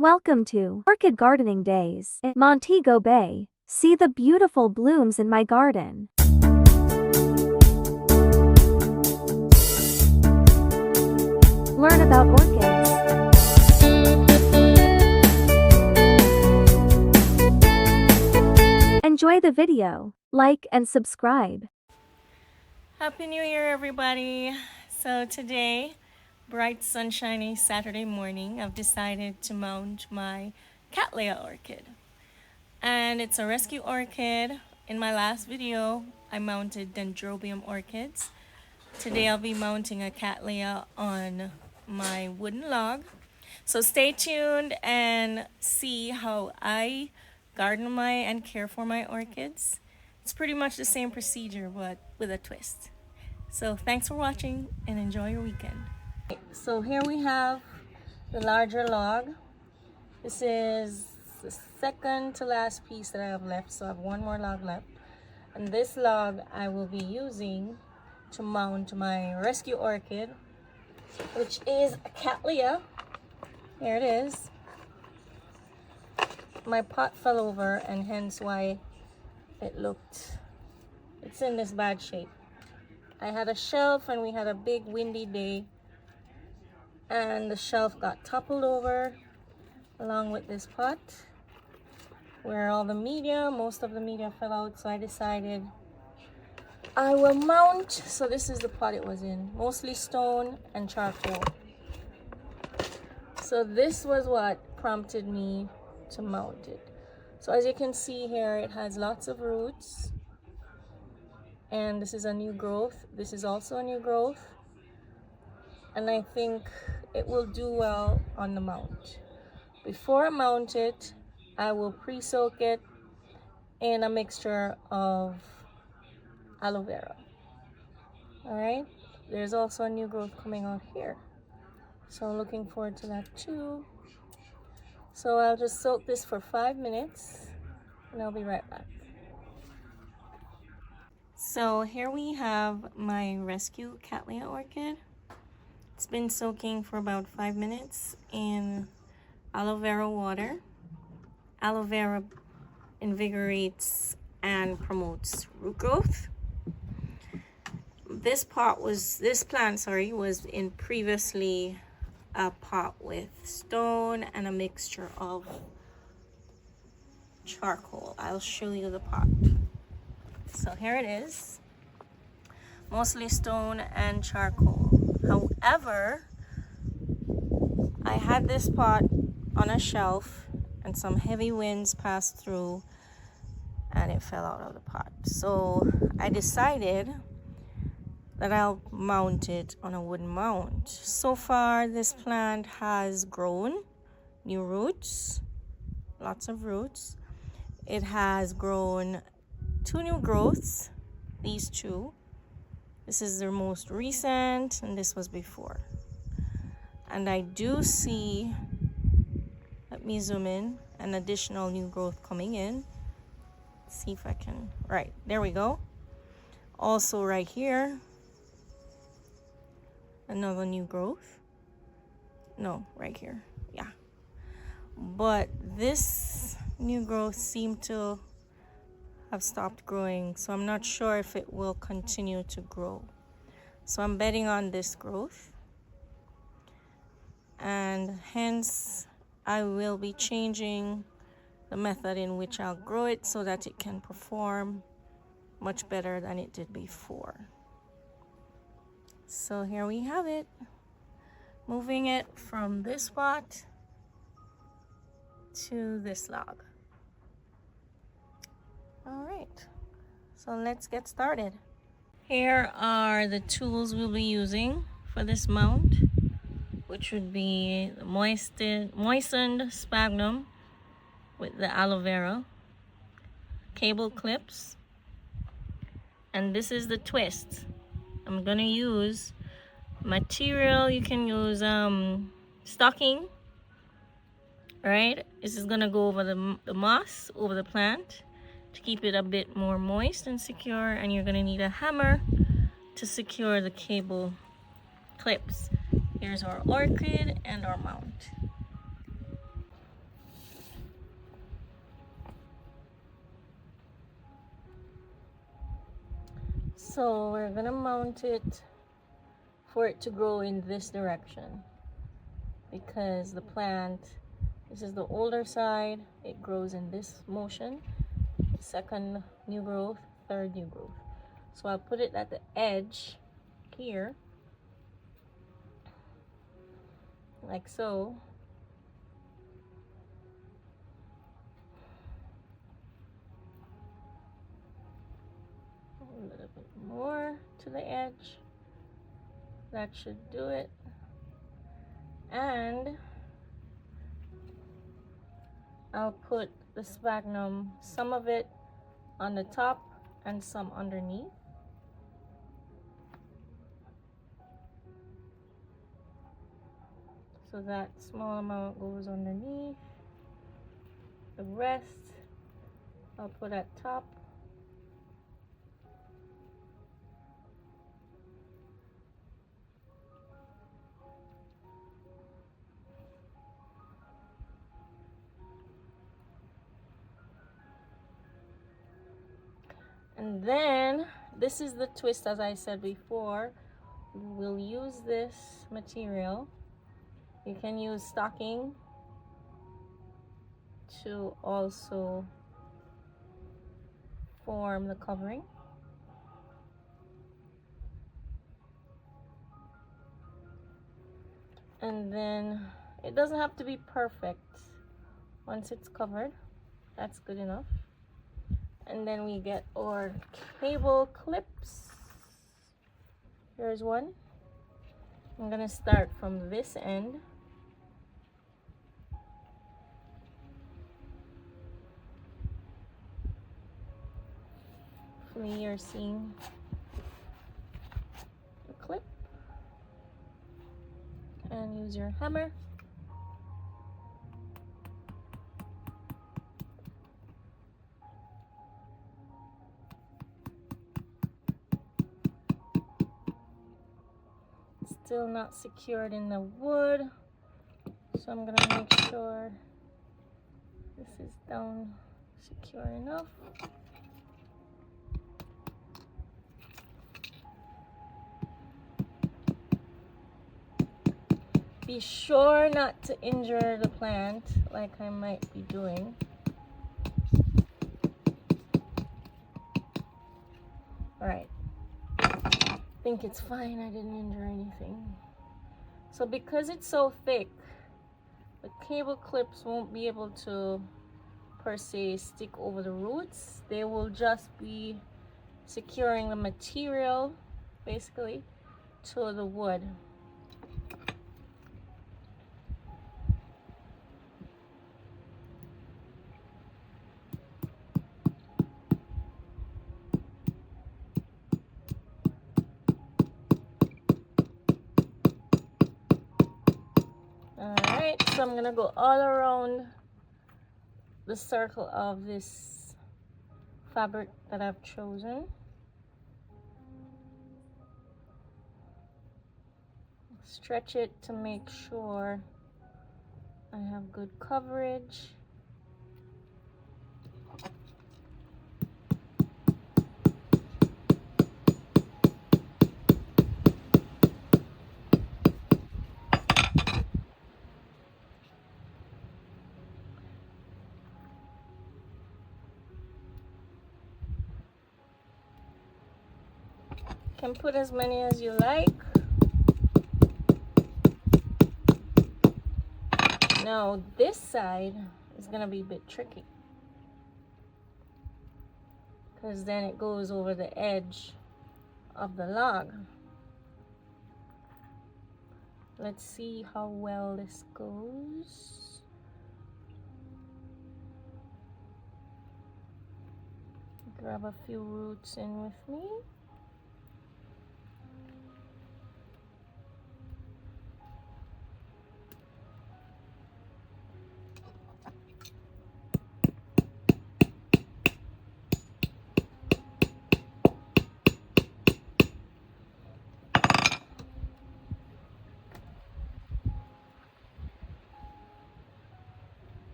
Welcome to Orchid Gardening Days at Montego Bay. See the beautiful blooms in my garden. Learn about orchids. Enjoy the video, like and subscribe. Happy New Year, everybody. So today, bright sunshiny Saturday morning, I've decided to mount my cattleya orchid. And it's a rescue orchid. In my last video, I mounted dendrobium orchids. Today I'll be mounting a cattleya on my wooden log. So stay tuned and see how I garden and care for my orchids. It's pretty much the same procedure, but with a twist. So thanks for watching and enjoy your weekend. So here we have the larger log. This is the second to last piece that I have left, so I have one more log left. And this log I will be using to mount my rescue orchid, which is a cattleya. Here it is. My pot fell over and hence why it's in this bad shape. I had a shelf and we had a big windy day and the shelf got toppled over along with this pot where most of the media fell out, so I decided I will mount. So this is the pot it was in, mostly stone and charcoal. So this was what prompted me to mount it. So as you can see here, it has lots of roots. And this is a new growth. This is also a new growth. And I think it will do well on the mount. Before I mount it, I will pre-soak it in a mixture of aloe vera. Alright, there's also a new growth coming out here. So I'm looking forward to that too. So I'll just soak this for 5 minutes and I'll be right back. So here we have my rescue cattleya orchid. It's been soaking for about 5 minutes in aloe vera water. Aloe vera invigorates and promotes root growth. This plant was in previously a pot with stone and a mixture of charcoal. I'll show you the pot. So here it is, mostly stone and charcoal. However, I had this pot on a shelf and some heavy winds passed through and it fell out of the pot. So I decided that I'll mount it on a wooden mount. So far, this plant has grown new roots, lots of roots. It has grown 2 new growths, these two. This is their most recent and this was before. And I do see, let me zoom in, an additional new growth coming in. Let's see if I can, right, there we go. Also right here, another new growth. No, right here, yeah. But this new growth seemed to have stopped growing, so I'm not sure if it will continue to grow. So I'm betting on this growth, and hence I will be changing the method in which I'll grow it so that it can perform much better than it did before. So here we have it, moving it from this pot to this log. All right, so let's get started. Here are the tools we'll be using for this mount, which would be the moistened sphagnum with the aloe vera, cable clips, and this is the twist. I'm gonna use material. You can use stocking, right? This is gonna go over the moss, over the plant, to keep it a bit more moist and secure, and you're gonna need a hammer to secure the cable clips. Here's our orchid and our mount. So we're gonna mount it for it to grow in this direction, because the plant, this is the older side, it grows in this motion. Second new growth, third new growth. So I'll put it at the edge here, like so. A little bit more to the edge. That should do it. And I'll put the sphagnum, some of it on the top and some underneath. So that small amount goes underneath. The rest I'll put at top. And then this is the twist, as I said before. We'll use this material. You can use stocking to also form the covering. And then it doesn't have to be perfect. Once it's covered, that's good enough. And then we get our cable clips. Here's one. I'm gonna start from this end. Hopefully you're seeing the clip. And use your hammer. Still not secured in the wood, so I'm gonna make sure this is down secure enough. Be sure not to injure the plant like I might be doing. Alright, I think it's fine, I didn't injure anything. So because it's so thick, the cable clips won't be able to per se stick over the roots. They will just be securing the material basically to the wood. Alright, so I'm gonna go all around the circle of this fabric that I've chosen. Stretch it to make sure I have good coverage. Can put as many as you like. Now this side is gonna be a bit tricky, because then it goes over the edge of the log. Let's see how well this goes. Grab a few roots in with me.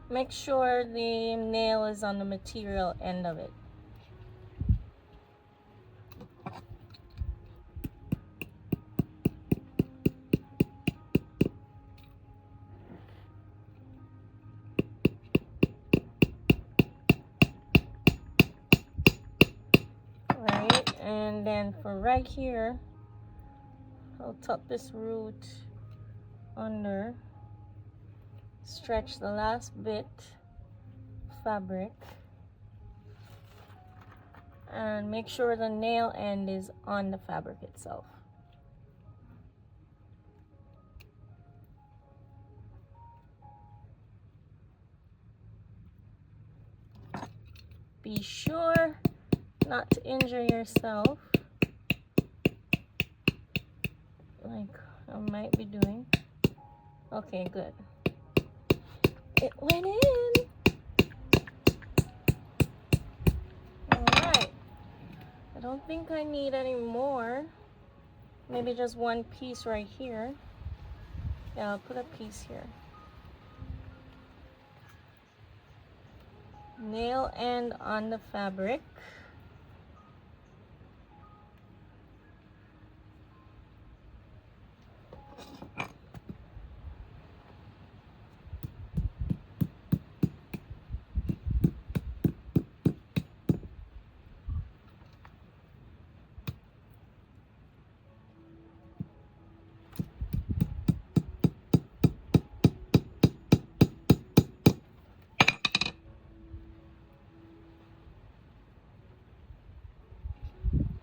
Make sure the nail is on the material end of it. Right, and then for right here, I'll tuck this root under, stretch the last bit fabric, and make sure the nail end is on the fabric itself. Be sure not to injure yourself like I might be doing. Okay, good. It went in. Alright. I don't think I need any more. Maybe just one piece right here. Yeah, I'll put a piece here. Nail end on the fabric.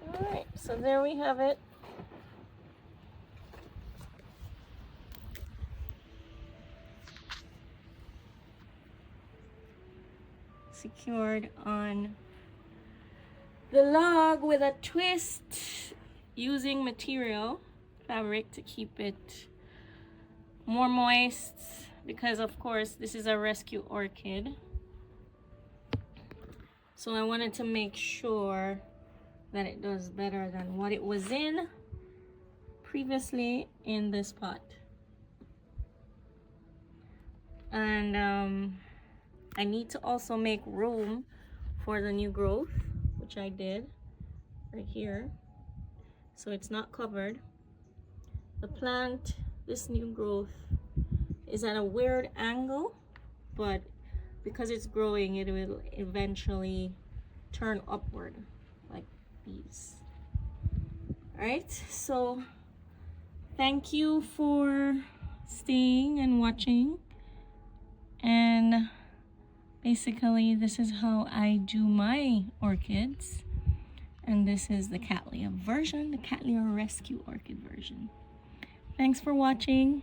Alright, so there we have it. Secured on the log with a twist, using material fabric to keep it more moist, because of course this is a rescue orchid. So I wanted to make sure that it does better than what it was in previously in this pot. And I need to also make room for the new growth, which I did right here, so it's not covered. The plant, this new growth, is at a weird angle, but because it's growing, it will eventually turn upward like these. All right, so thank you for staying and watching. And basically this is how I do my orchids, and this is the cattleya version, the cattleya rescue orchid version. Thanks for watching.